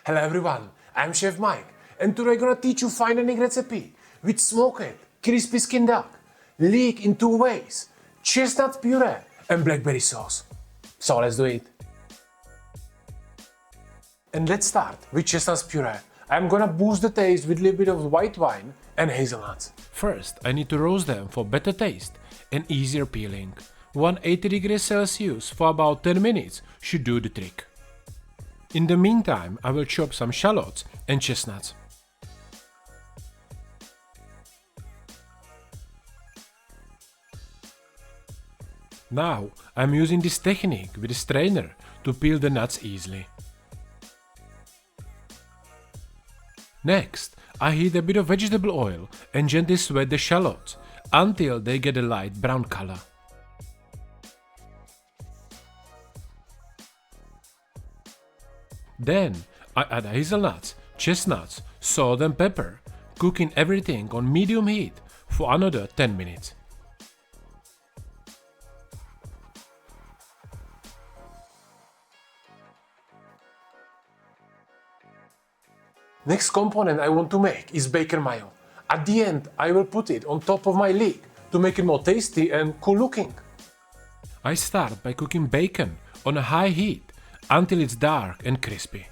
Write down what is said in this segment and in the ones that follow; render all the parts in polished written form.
Hello everyone, I'm Chef Mike and today I'm gonna teach you fine dining recipe with smoked, crispy skin duck, leek in 2 ways, chestnut puree and blackberry sauce. So let's do it. And let's start with chestnut puree. I'm gonna boost the taste with a little bit of white wine and hazelnuts. First, I need to roast them for better taste and easier peeling. 180 degrees Celsius for about 10 minutes should do the trick. In the meantime, I will chop some shallots and chestnuts. Now, I'm using this technique with a strainer to peel the nuts easily. Next, I heat a bit of vegetable oil and gently sweat the shallots until they get a light brown color. Then, I add hazelnuts, chestnuts, salt and pepper, cooking everything on medium heat for another 10 minutes. Next component I want to make is bacon mayo. At the end, I will put it on top of my leek to make it more tasty and cool looking. I start by cooking bacon on a high heat until it's dark and crispy.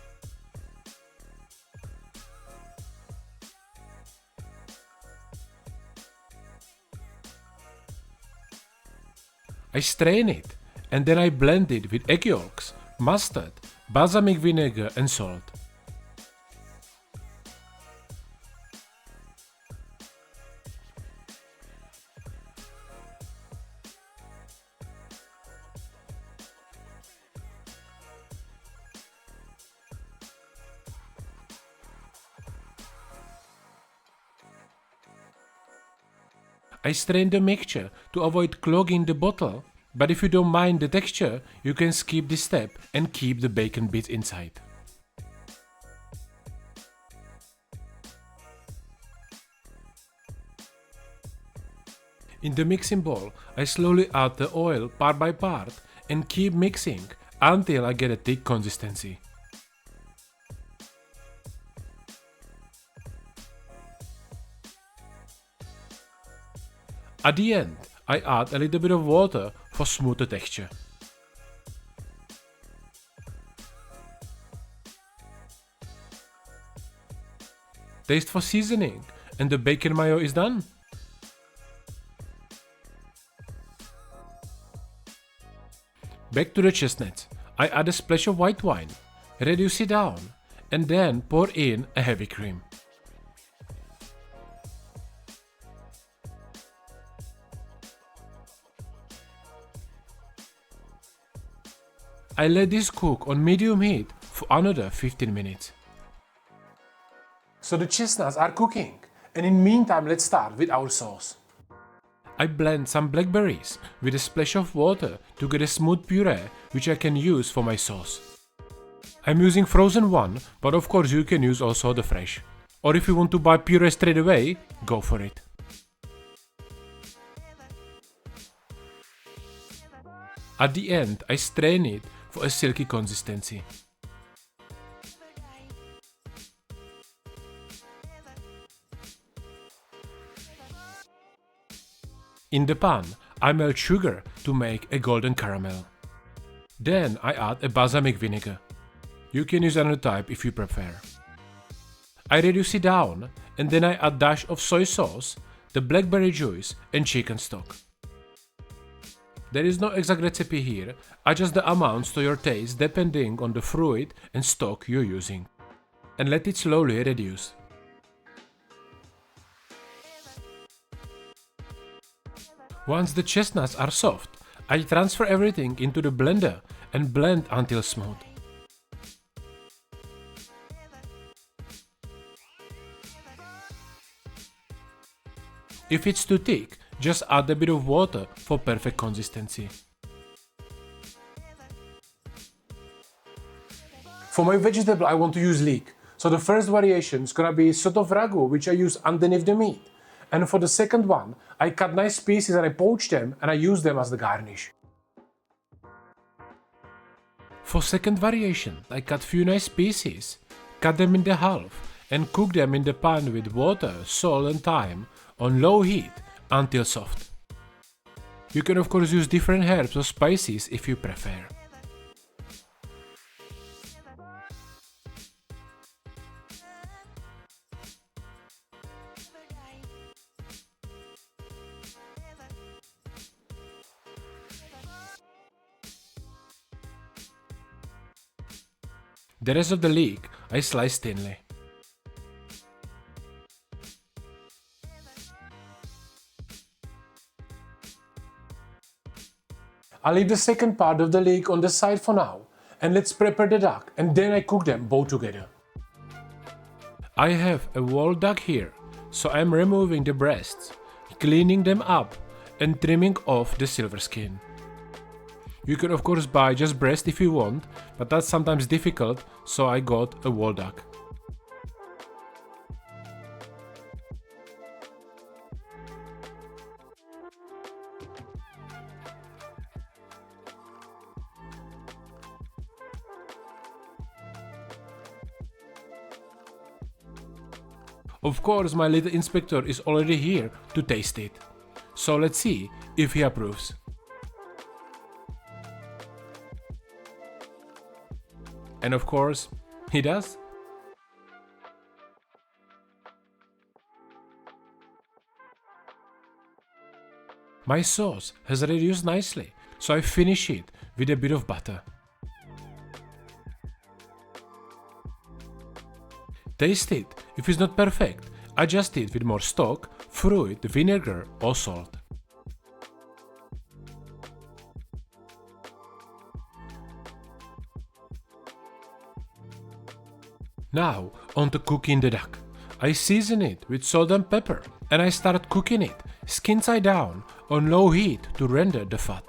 I strain it and then I blend it with egg yolks, mustard, balsamic vinegar and salt. I strain the mixture to avoid clogging the bottle, but if you don't mind the texture, you can skip this step and keep the bacon bits inside. In the mixing bowl, I slowly add the oil part by part and keep mixing until I get a thick consistency. At the end, I add a little bit of water for smoother texture. Taste for seasoning and the bacon mayo is done. Back to the chestnuts, I add a splash of white wine, reduce it down and then pour in a heavy cream. I let this cook on medium heat for another 15 minutes. So the chestnuts are cooking, and in meantime let's start with our sauce. I blend some blackberries with a splash of water to get a smooth puree which I can use for my sauce. I'm using frozen one, but of course you can use also the fresh. Or if you want to buy puree straight away, go for it. At the end I strain it for a silky consistency. In the pan, I melt sugar to make a golden caramel. Then I add a balsamic vinegar. You can use another type if you prefer. I reduce it down and then I add a dash of soy sauce, the blackberry juice and chicken stock. There is no exact recipe here, adjust the amounts to your taste depending on the fruit and stock you're using. And let it slowly reduce. Once the chestnuts are soft, I transfer everything into the blender and blend until smooth. If it's too thick, just add a bit of water for perfect consistency. For my vegetable I want to use leek, so the first variation is gonna be sort of ragu which I use underneath the meat. And for the second one, I cut nice pieces and I poach them and I use them as the garnish. For second variation, I cut few nice pieces, cut them into half and cook them in the pan with water, salt and thyme on low heat until soft. You can of course use different herbs or spices if you prefer. The rest of the leek I slice thinly. I'll leave the second part of the leek on the side for now, and let's prepare the duck and then I cook them both together. I have a whole duck here, so I'm removing the breasts, cleaning them up and trimming off the silver skin. You can of course buy just breast if you want, but that's sometimes difficult, so I got a whole duck. Of course, my little inspector is already here to taste it, so let's see if he approves. And of course, he does. My sauce has reduced nicely, so I finish it with a bit of butter. Taste it. If it's not perfect, adjust it with more stock, fruit, vinegar or salt. Now, on to cooking the duck. I season it with salt and pepper and I start cooking it skin side down on low heat to render the fat.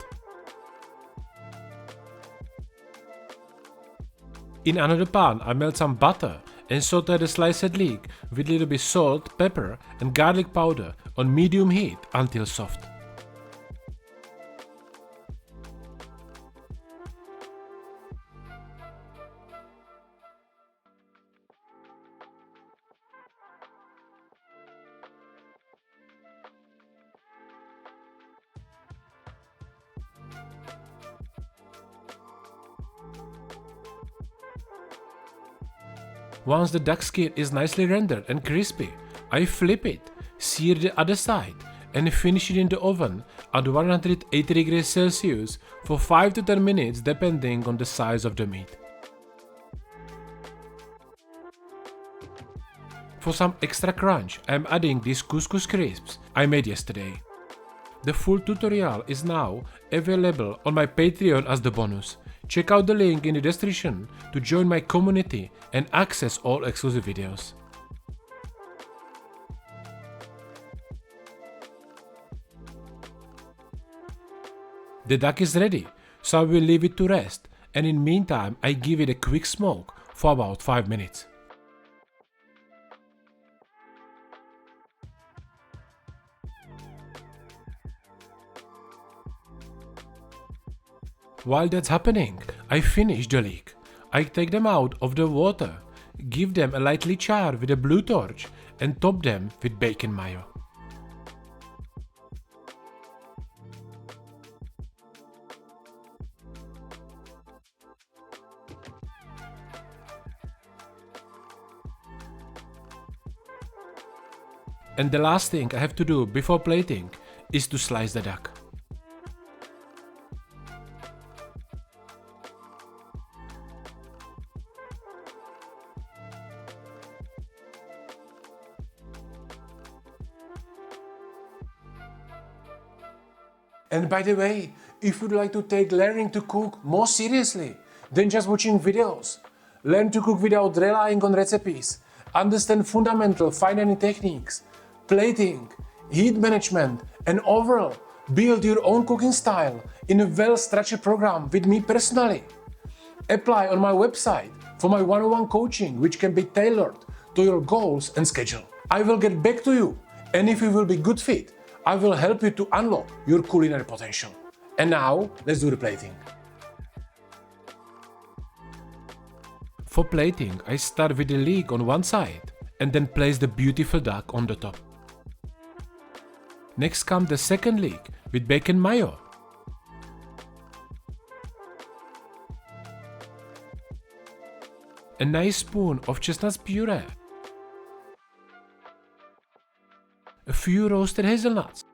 In another pan I melt some butter and saute the sliced leek with little bit salt, pepper and garlic powder on medium heat until soft. Once the duck skin is nicely rendered and crispy, I flip it, sear the other side and finish it in the oven at 180 degrees Celsius for 5 to 10 minutes depending on the size of the meat. For some extra crunch, I am adding these couscous crisps I made yesterday. The full tutorial is now available on my Patreon as the bonus. Check out the link in the description to join my community and access all exclusive videos. The duck is ready, so I will leave it to rest, and in meantime I give it a quick smoke for about 5 minutes. While that's happening, I finish the leek. I take them out of the water, give them a lightly char with a blue torch and top them with bacon mayo. And the last thing I have to do before plating is to slice the duck. And by the way, if you'd like to take learning to cook more seriously than just watching videos, learn to cook without relying on recipes, understand fundamental fine dining techniques, plating, heat management, and overall build your own cooking style in a well-structured program with me personally, apply on my website for my one-on-one coaching, which can be tailored to your goals and schedule. I will get back to you, and if you will be good fit, I will help you to unlock your culinary potential. And now, let's do the plating. For For plating, I start with the leek on one side and then place the beautiful duck on the top. Next comes the second leek with bacon mayo. A nice spoon of chestnut puree. A few roasted hazelnuts.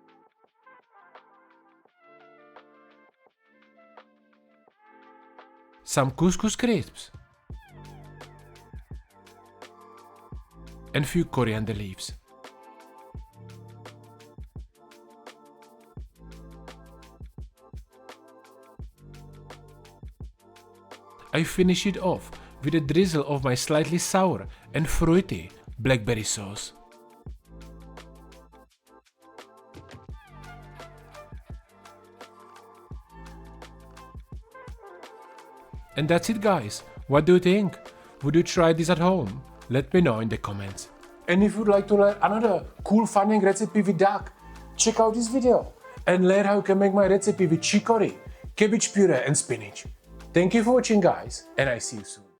Some couscous crisps. And few coriander leaves. I finish it off with a drizzle of my slightly sour and fruity blackberry sauce. And that's it, guys. What do you think? Would you try this at home? Let me know in the comments. And if you'd like to learn another cool fun recipe with duck, check out this video and learn how you can make my recipe with chicory, cabbage puree and spinach. Thank you for watching, guys, and I see you soon.